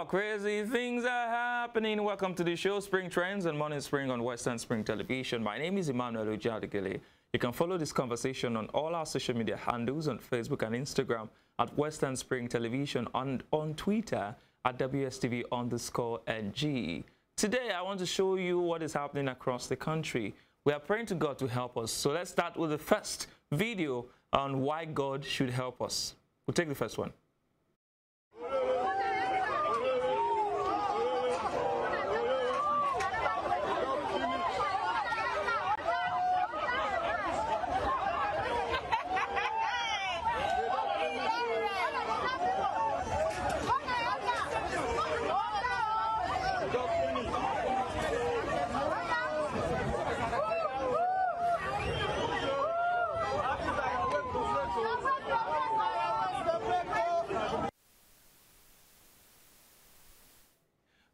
crazy things are happening. Welcome to the show, Spring Trends and Morning Spring on Western Spring Television. My name is Emmanuel Ojadegele. You can follow this conversation on all our social media handles on Facebook and Instagram at Western Spring Television, and on Twitter at WSTV_NG. Today, I want to show you what is happening across the country. We are praying to God to help us. So let's start with the first video on why God should help us. We'll take the first one.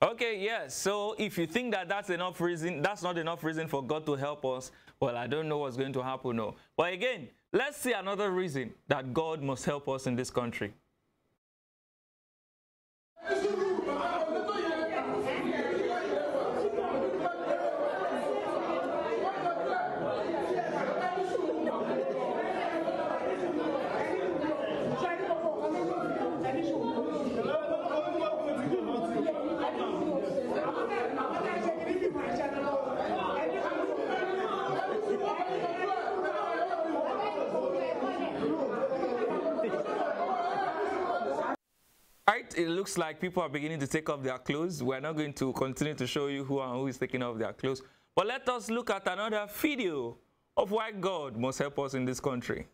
Okay, yes. So if you think that that's not enough reason for God to help us, well, I don't know what's going to happen. No. But again, let's see another reason that God must help us in this country. Right, it looks like people are beginning to take off their clothes. We're not going to continue to show you who is taking off their clothes. But let us look at another video of why God must help us in this country.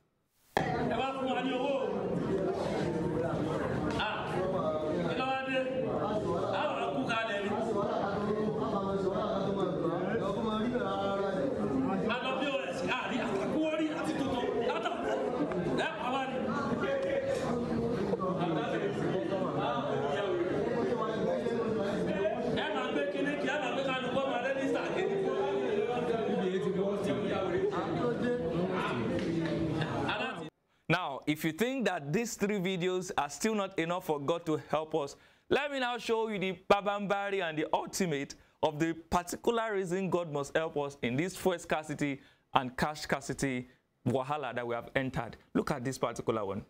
Now, if you think that these three videos are still not enough for God to help us, let me now show you the pabambari and the ultimate of the particular reason God must help us in this fuel scarcity and cash scarcity wahala that we have entered. Look at this particular one.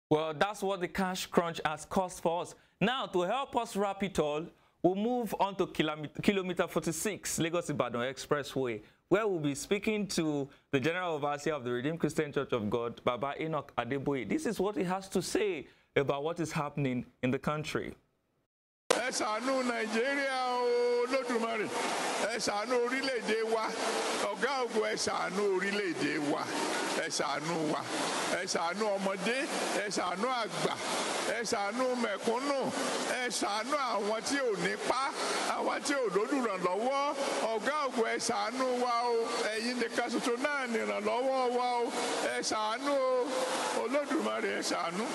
Well, that's what the cash crunch has cost for us. Now, to help us wrap it all, we'll move on to kilometer 46, Lagos-Ibadan Expressway, where we'll be speaking to the General Overseer of the Redeemed Christian Church of God, Baba Enoch Adeboye. This is what he has to say about what is happening in the country. Ẹ ṣàánú Nàìjíríà o Olódùmarè, ẹ ṣàánú orílẹ̀-èdè wa, ọ̀gá ògo ẹ ṣàánú orílẹ̀-èdè wa, ẹ ṣàánú wa, ẹ ṣàánú ọmọdé, ẹ ṣàánú àgbà, ẹ ṣàánú mẹ̀kúnnù, ẹ ṣàánú àwọn tí ò nípá, àwọn tí ò lólùrànlọ́wọ́, ọ̀gá ògo ẹ ṣàánú wa o, ẹ̀yin nìkan ṣoṣo náà nìrànlọ́wọ́ wa o, ẹ ṣàánú o, Olódùmarè ẹ ṣàánú,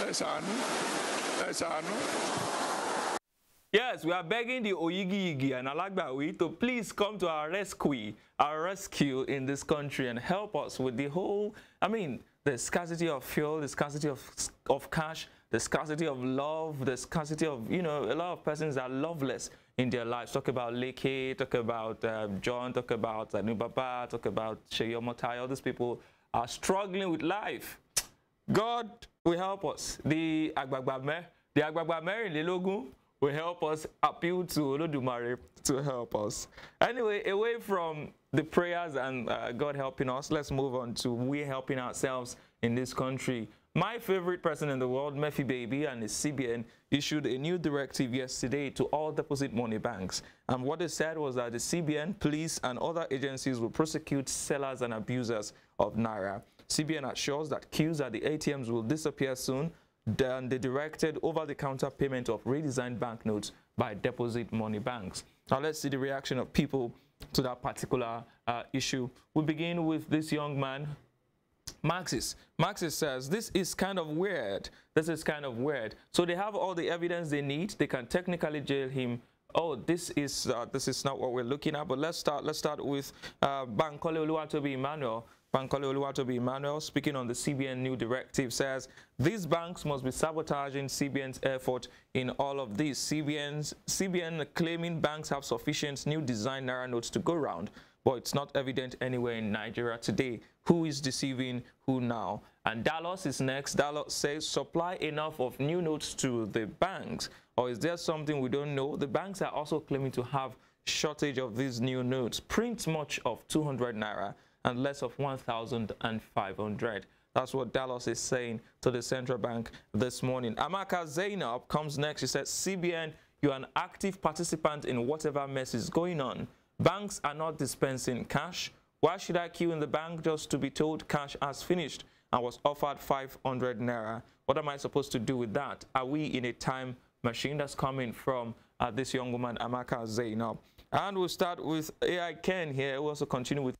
ẹ ṣàánú, ẹ ṣàánú. Yes, we are begging the Oyigi and Alagbawi to please come to our rescue in this country and help us with the whole, the scarcity of fuel, the scarcity of cash, the scarcity of love, the scarcity of, a lot of persons are loveless in their lives. Talk about Leke, talk about John, talk about Nubaba, talk about Sheyomotai. All these people are struggling with life. God will help us. The Agbagbame in Lilogun will help us, appeal to Olodumare to help us. Anyway, away from the prayers and God helping us, let's move on to we helping ourselves in this country. My favorite person in the world, Murphy Baby, and his CBN issued a new directive yesterday to all deposit money banks. And what they said was that the CBN, police, and other agencies will prosecute sellers and abusers of Naira. CBN assures that queues at the ATMs will disappear soon. Then they directed over-the-counter payment of redesigned banknotes by deposit money banks. Now let's see the reaction of people to that particular issue. We begin with this young man, Maxis. Maxis says, this is kind of weird. This is kind of weird. So they have all the evidence they need. They can technically jail him. Oh, this is not what we're looking at. But let's start with Bankole Oluwatobi Emmanuel. Bankole Oluwatobi Emmanuel, speaking on the CBN new directive, says these banks must be sabotaging CBN's effort in all of this. CBN claiming banks have sufficient new design Naira notes to go round, but it's not evident anywhere in Nigeria today. Who is deceiving who now? And Dallas is next. Dallas says supply enough of new notes to the banks, or is there something we don't know? The banks are also claiming to have shortage of these new notes. Print much of 200 Naira and less of 1,500. That's what Dallas is saying to the central bank this morning. Amaka Zainab comes next. She says, CBN, you're an active participant in whatever mess is going on. Banks are not dispensing cash. Why should I queue in the bank just to be told cash has finished and was offered 500 Naira? What am I supposed to do with that? Are we in a time machine? That's coming from this young woman, Amaka Zainab. And we'll start with AI Ken here. We'll also continue with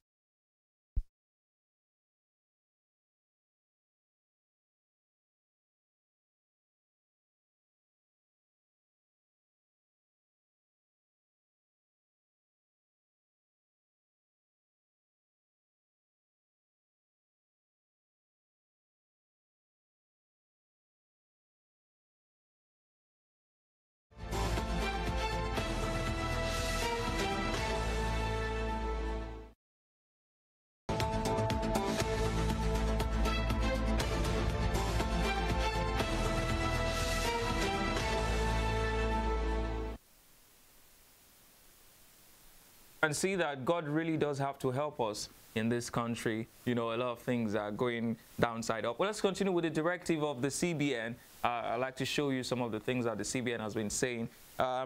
and see that God really does have to help us in this country. You know, a lot of things are going downside up. Well, let's continue with the directive of the CBN. I'd like to show you some of the things that the CBN has been saying.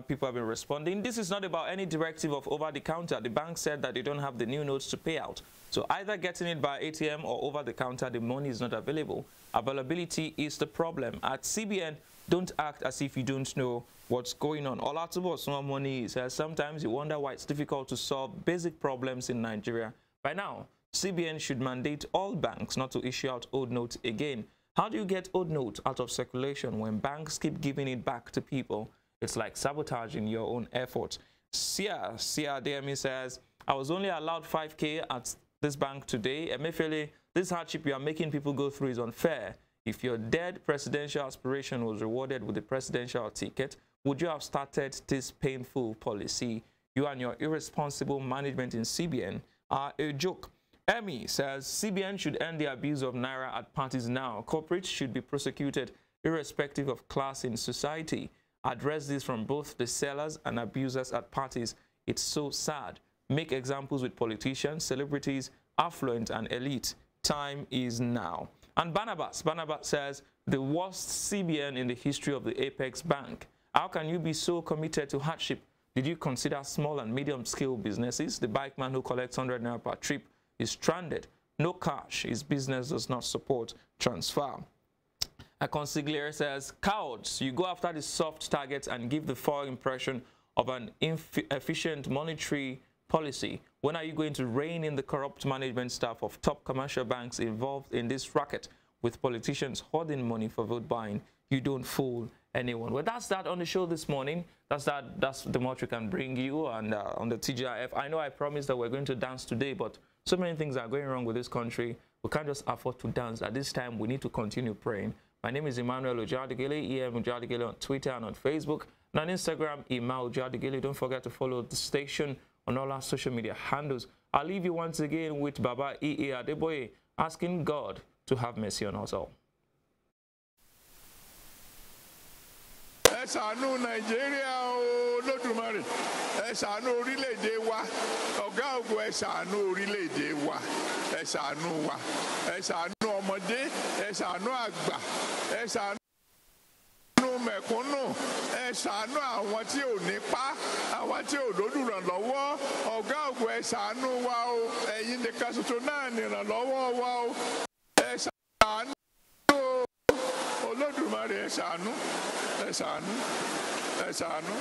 People have been responding. This is not about any directive of over-the-counter. The bank said that they don't have the new notes to pay out. So either getting it by ATM or over-the-counter, the money is not available. Availability is the problem. At CBN, don't act as if you don't know what's going on. Olatubo Small Money says sometimes you wonder why it's difficult to solve basic problems in Nigeria. By now, CBN should mandate all banks not to issue out old notes again. How do you get old notes out of circulation when banks keep giving it back to people? It's like sabotaging your own efforts. Sia DME says, I was only allowed 5K at this bank today. Emefiele, this hardship you are making people go through is unfair. If your dead presidential aspiration was rewarded with the presidential ticket, would you have started this painful policy? You and your irresponsible management in CBN are a joke. Emmy says CBN should end the abuse of Naira at parties now. Corporates should be prosecuted irrespective of class in society. Address this from both the sellers and abusers at parties. It's so sad. Make examples with politicians, celebrities, affluent and elite. Time is now. And Barnabas says the worst CBN in the history of the Apex Bank. How can you be so committed to hardship? Did you consider small and medium-scale businesses? The bike man who collects 100 Naira per trip is stranded. No cash. His business does not support transfer. A consigliere says, cowards, you go after the soft targets and give the false impression of an efficient monetary policy. When are you going to rein in the corrupt management staff of top commercial banks involved in this racket with politicians hoarding money for vote buying? You don't fool anyone. Well, that's that on the show this morning. That's the much we can bring you and on the TGIF. I know I promised that we're going to dance today, but so many things are going wrong with this country. We can't just afford to dance. At this time, we need to continue praying. My name is Emmanuel Ojadigele, EM Ojadigele on Twitter and on Facebook. And on Instagram, Emma Ojadigele. Don't forget to follow the station on all our social media handles. I'll leave you once again with Baba E.A. Adeboye asking God to have mercy on us all. Ẹ ṣàánú Nàìjíríà o Olódùmarè, ẹ ṣàánú orílẹ̀-èdè wa, ọ̀gá ògo ẹ ṣàánú orílẹ̀-èdè wa, ẹ ṣàánú wa, ẹ ṣàánú ọmọdé, ẹ ṣàánú àgbà, ẹ ṣàánú mẹ̀kúnnù, ẹ ṣàánú àwọn tí ò nípá, àwọn tí ò lólùrànlọ́wọ́, ọ̀gá ògo ẹ ṣàánú wa o, ẹ̀yin nìkan ṣoṣo náà nìrànlọ́wọ́ wa o, ẹ ṣàánú o Olódùmarè ẹ ṣàánú. Ẹ ṣàánú. ẹ ṣàánú.